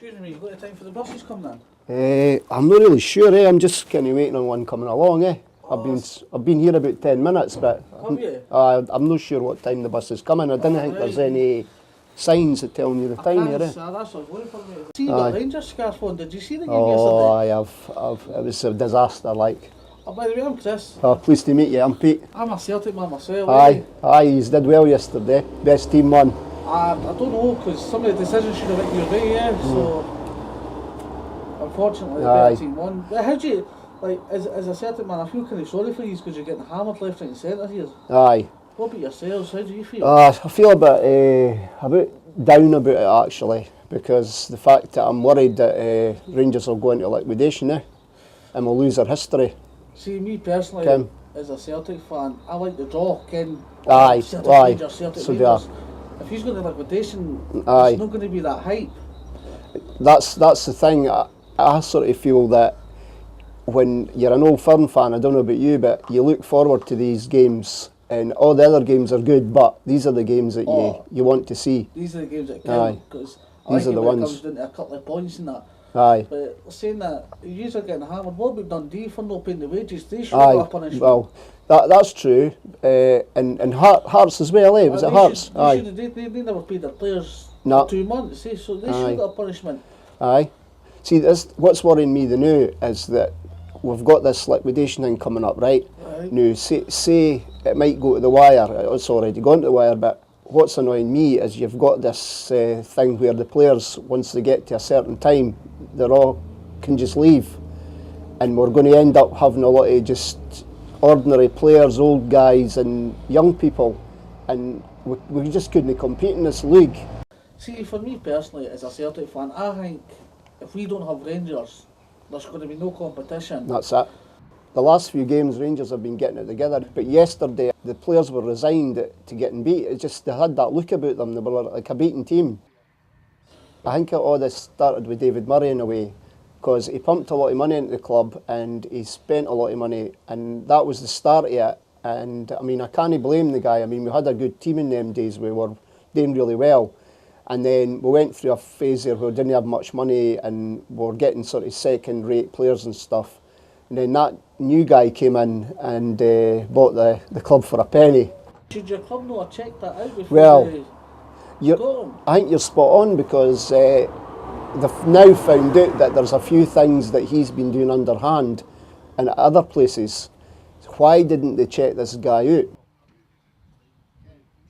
Excuse me, you got the time for the buses coming in? I'm not really sure. I'm just kind of waiting on one coming along. I've been here about 10 minutes, but Have you? I'm not sure what time the bus is coming. I don't think there's any signs that telling you the time here. That's not going for me. See, you Aye. got Rangers scarf on. Did you see the game Oh, yesterday? it was a disaster. Like. Oh, by the way, I'm Chris. Oh, pleased to meet you. I'm Pete. I'm a Celtic man myself. Aye, you did well yesterday. Best team won. I don't know, because some of the decisions should have went your way, yeah. So, unfortunately, the better team won. But how do you, like, as a Celtic man, I feel kind of sorry for you because you're getting hammered left, right, and centre here. Aye. What about yourselves? How do you feel? I feel a bit down about it actually, because the fact that I'm worried that Rangers will go into liquidation now, and we'll lose our history. See, me personally, as a Celtic fan, I like the draw. Ken, Aye, Celtic aye. Rangers, Celtic So Rangers. If he's going to liquidation, aye. it's not going to be that hype. That's the thing. I sort of feel that when you're an Old Firm fan, I don't know about you, but you look forward to these games, and all the other games are good, but these are the games that you want to see. These are the games that count, because these are the ones. It comes down to a couple of points and that. Aye. But saying that, you are getting hammered. What about Dundee for not paying the wages? They should have a punishment. Well, that's true. And Hearts as well, eh? Was it Hearts? They never paid their players for 2 months, eh? So they should get a punishment. Aye. See, what's worrying me the new is that we've got this liquidation thing coming up, right? Now, say it might go to the wire. It's already gone to the wire, but what's annoying me is you've got this thing where the players, once they get to a certain time, they all can just leave, and we're going to end up having a lot of just ordinary players, old guys and young people, and we just couldn't compete in this league. See, for me personally, as a Celtic fan, I think if we don't have Rangers, there's going to be no competition. That's it. The last few games, Rangers have been getting it together, but yesterday the players were resigned to getting beat. It just, they had that look about them. They were like a beaten team. I think all this started with David Murray in a way, because he pumped a lot of money into the club and he spent a lot of money, and that was the start of it. And I mean, I can't blame the guy. I mean, we had a good team in them days. We were doing really well. And then we went through a phase there where we didn't have much money and we were getting sort of second-rate players and stuff. And then that new guy came in and bought the club for a penny. Should your club not have checked that out before I think you're spot on, because they've now found out that there's a few things that he's been doing underhand and at other places. Why didn't they check this guy out?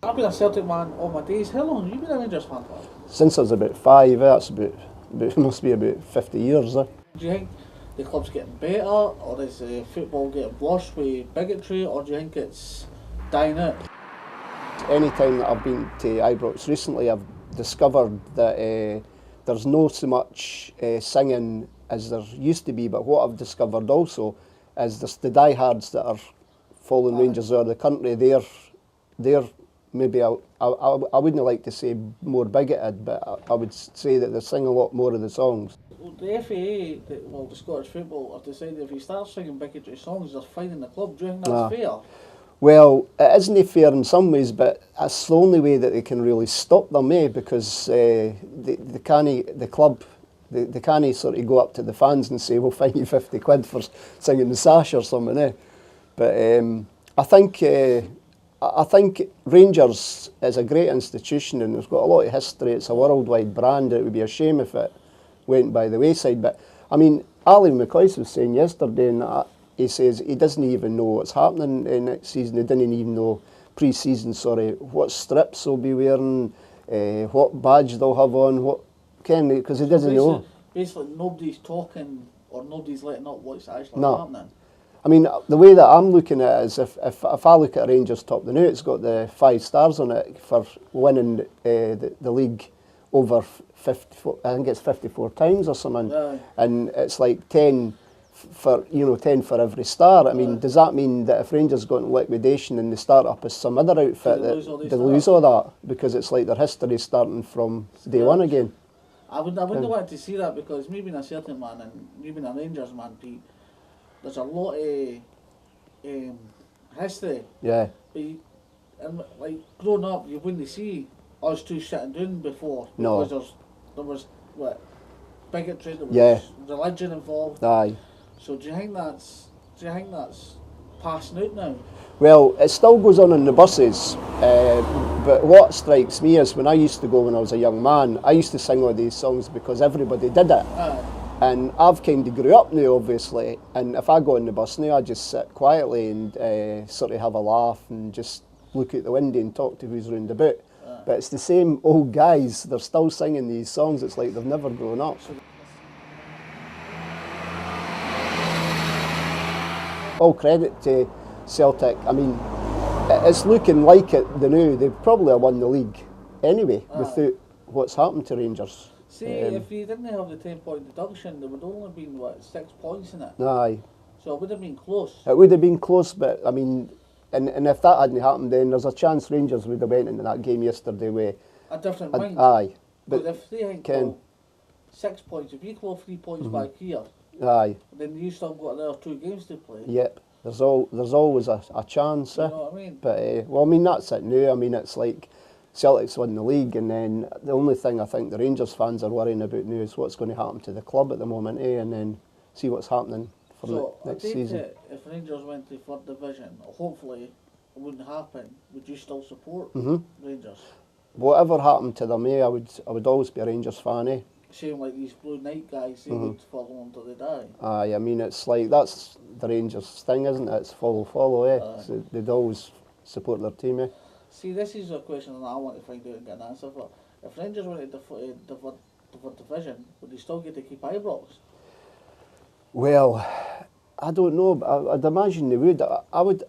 I've been a Celtic man all my days. How long have you been a Rangers fan for? Since I was about 5, that's must be about 50 years. Do you think the club's getting better, or is football getting worse with bigotry, or do you think it's dying out? Any time that I've been to Ibrox recently, I've discovered that there's no so much singing as there used to be, but what I've discovered also is there's the diehards that are following Rangers out of the country. They're maybe, I wouldn't like to say more bigoted, but I would say that they sing a lot more of the songs. Well, the FAA, the Scottish Football, have decided if you start singing bigotry songs, they're fining the club. Do you think that's fair? Well, it isn't fair in some ways, but it's the only way that they can really stop them, because they can't sort of go up to the fans and say, we'll fine you 50 quid for singing the sash or something, eh? But I think Rangers is a great institution and it's got a lot of history. It's a worldwide brand. It would be a shame if it went by the wayside. But I mean, Ali McCoy was saying yesterday, and he says he doesn't even know what's happening next season. He didn't even know pre-season, what strips they'll be wearing, what badge they'll have on, because he doesn't know. Basically, nobody's talking or nobody's letting up what's actually happening. I mean, the way that I'm looking at it is if I look at Rangers top the new, it's got the 5 stars on it for winning the league over 54, I think it's 54 times or something, and it's like 10 for every star. I mean, does that mean that if Rangers go into liquidation and they start up as some other outfit, they lose all that, because it's like their history starting from day one again? I wouldn't want to see that, because me being a Celtic man and me being a Rangers man, Pete, there's a lot of history. Yeah. And like growing up, you wouldn't see us two sitting down before. No. Because there was bigotry, there was Yeah. religion involved. Aye. So do you think that's passing out now? Well, it still goes on in the buses, but what strikes me is when I used to go when I was a young man, I used to sing all these songs because everybody did it. And I've kind of grew up now, obviously, and if I go on the bus now, I just sit quietly and sort of have a laugh and just look out the window and talk to who's round about. But it's the same old guys, they're still singing these songs, it's like they've never grown up. All credit to Celtic. I mean, it's looking like it, the new, they've probably have won the league anyway, without what's happened to Rangers. See, if you didn't have the 10-point deduction, there would only have been, 6 points in it? Aye. So it would have been close. It would have been close, but I mean, and if that hadn't happened, then there's a chance Rangers would have went into that game yesterday with a different mind. Aye. But if they had 6 points, if you claw 3 points back here, aye, then you still got another 2 games to play. Yep. There's always a chance. You know what I mean? But well, I mean that's it now. I mean it's like Celtic's won the league, and then the only thing I think the Rangers fans are worrying about now is what's going to happen to the club at the moment, and then see what's happening for the next season. If Rangers went to 3rd division, hopefully it wouldn't happen. Would you still support Rangers? Whatever happened to them, I would always be a Rangers fan. Same like these Blue Knight guys, they would follow until they die. Aye, I mean it's like that's the Rangers thing, isn't it? It's follow, So they'd always support their team. See, this is a question that I want to find out and get an answer for. If Rangers went to the 3rd division, would they still get to keep Ibrox? Well, I don't know, but I'd imagine they would. I don't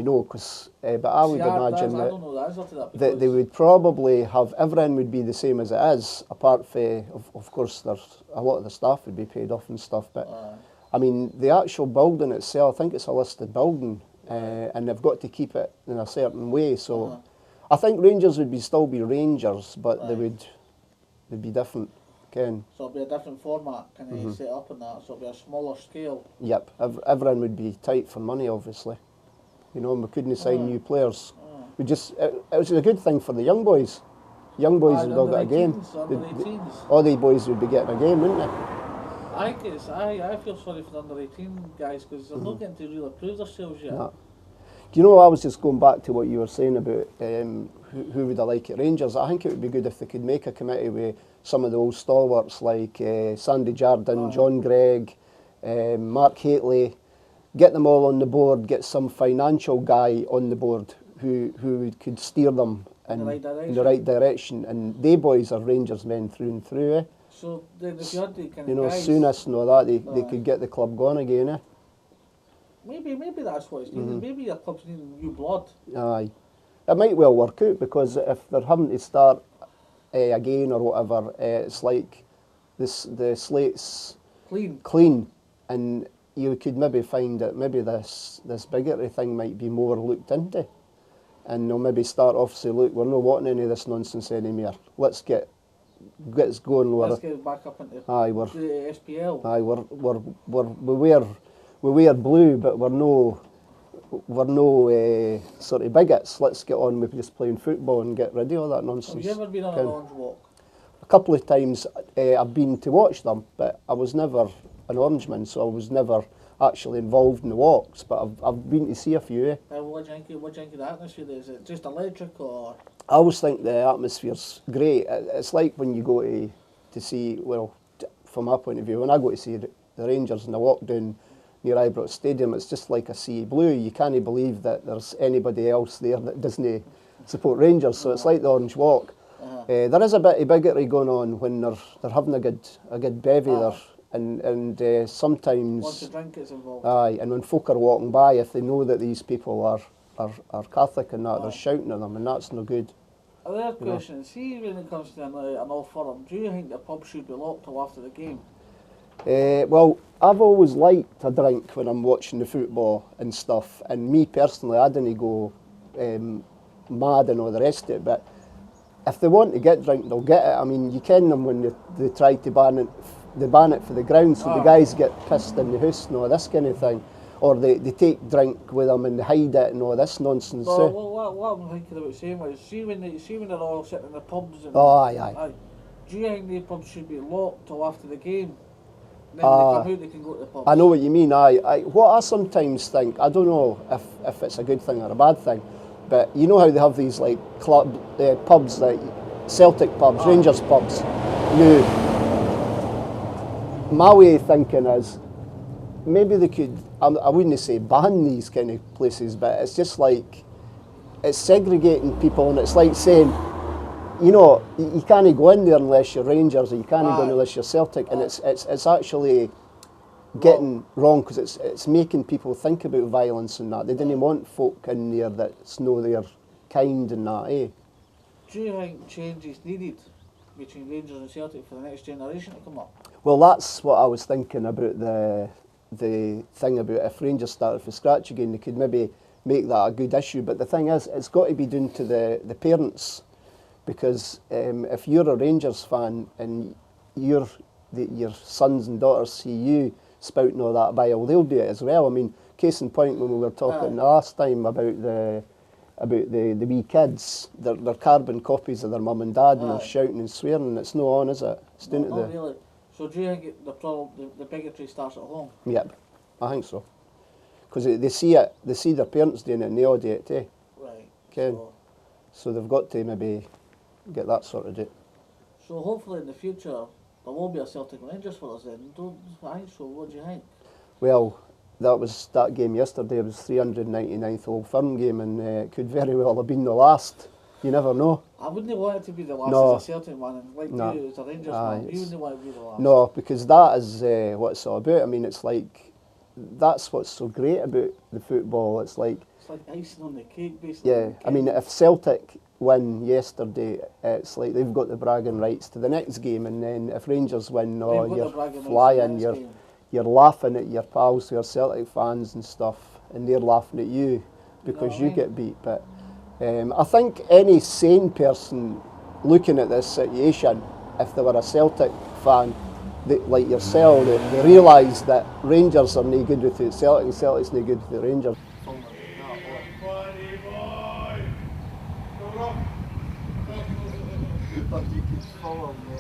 know, but I would imagine I don't know the answer to that. That they would probably have, everything would be the same as it is, apart from, of course, there's a lot of the staff would be paid off and stuff, but I mean, the actual building itself, I think it's a listed building, and they've got to keep it in a certain way, so I think Rangers would still be Rangers, but they'd be different. Ken. So it'll be a different format, set up and that, so it'll be a smaller scale. Yep, everyone would be tight for money, obviously. You know, and we couldn't sign new players. We just, it was a good thing for the young boys. Young boys would all get a game. All the boys would be getting a game, wouldn't they? I feel sorry for the under 18 guys because they're not getting to really prove themselves yet. No. Do you know, I was just going back to what you were saying about who would I like at Rangers. I think it would be good if they could make a committee with some of the old stalwarts like Sandy Jardine, John Gregg, Mark Haitley, get them all on the board, get some financial guy on the board who could steer them in the right direction. And they boys are Rangers men through and through. So then if you had the kind of guys, Souness and all that, they could get the club going again. Maybe that's what it's needed. Maybe your club's needing new blood. Aye. It might well work out, because if they're having to start again or whatever, it's like the slate's clean, and you could maybe find that maybe this bigotry thing might be more looked into, and they'll maybe start off say, look, we're not wanting any of this nonsense anymore. Let's get going. Let's get back up into the SPL. Aye, we wear blue, but we're no sort of bigots. Let's get on with just playing football and get rid of all that nonsense. Have you ever been on an orange walk? A couple of times I've been to watch them, but I was never an orangeman, so I was never actually involved in the walks, but I've been to see a few. What do you think of the atmosphere? Is it just electric, or? I always think the atmosphere's great. It's like when you go to see, well, from my point of view, when I go to see the Rangers and I walk down near Ibrox Stadium, it's just like a sea of blue. You can't believe that there's anybody else there that doesn't support Rangers, so it's like the Orange Walk. There is a bit of bigotry going on when they're having a good bevy there, and sometimes once the drink is involved. Aye, and when folk are walking by, if they know that these people are Catholic and that, they're shouting at them, and that's no good. Another question, see when it comes to an Old Firm, do you think the pub should be locked till after the game? Well, I've always liked a drink when I'm watching the football and stuff, and me personally, I didn't go mad and all the rest of it, but if they want to get drink, they'll get it. I mean, you ken them when they try to ban it for the ground, so the guys get pissed in the house and all this kind of thing, or they take drink with them and they hide it and all this nonsense. Well, what I'm thinking about saying was, see when they're all sitting in the pubs and... Oh, aye. Do you think the pubs should be locked till after the game? Then they come out, they can go to the pubs. I know what you mean. What I sometimes think, I don't know if it's a good thing or a bad thing, but you know how they have these like pubs, like Celtic pubs, Rangers pubs. My way of thinking is maybe they could, I wouldn't say ban these kind of places, but it's just like, it's segregating people, and it's like saying, you know, you can't go in there unless you're Rangers, or you can't go in unless you're Celtic, and it's actually getting wrong, because it's making people think about violence and that. They didn't want folk in there that's no their kind and that, eh? Do you think change is needed between Rangers and Celtic for the next generation to come up? Well, that's what I was thinking about the thing about if Rangers started from scratch again, they could maybe make that a good issue. But the thing is, it's got to be done to the parents, because if you're a Rangers fan and your sons and daughters see you spouting all that bile, they'll do it as well. I mean, case in point, when we were talking last time about the wee kids, they're carbon copies of their mum and dad, and they're shouting and swearing, and it's no on, is it? It's doing Not really. So do you think the bigotry starts at home? Yep, I think so. Because they see their parents doing it, and they all do it too. Right. Okay. So they've got to maybe get that sorted out. So hopefully in the future there will be a Celtic Rangers for us then. I think so. What do you think? Well, that game yesterday was 399th Old Firm game, and it could very well have been the last. You never know. I wouldn't want it to be the last as a Celtic man, and like you as a Rangers man, you wouldn't want it to be the last. No, because that is what it's all about. I mean, it's like, that's what's so great about the football. It's like icing on the cake, basically. Yeah, I mean, if Celtic win yesterday, it's like they've got the bragging rights to the next game, and then if Rangers win, you're flying, you're laughing at your pals who are Celtic fans and stuff, and they're laughing at you because you get beat. But I think any sane person looking at this situation, if they were a Celtic fan, like yourself, they realise that Rangers are no good without Celtic, and Celtic's no good without Rangers. But you can follow me.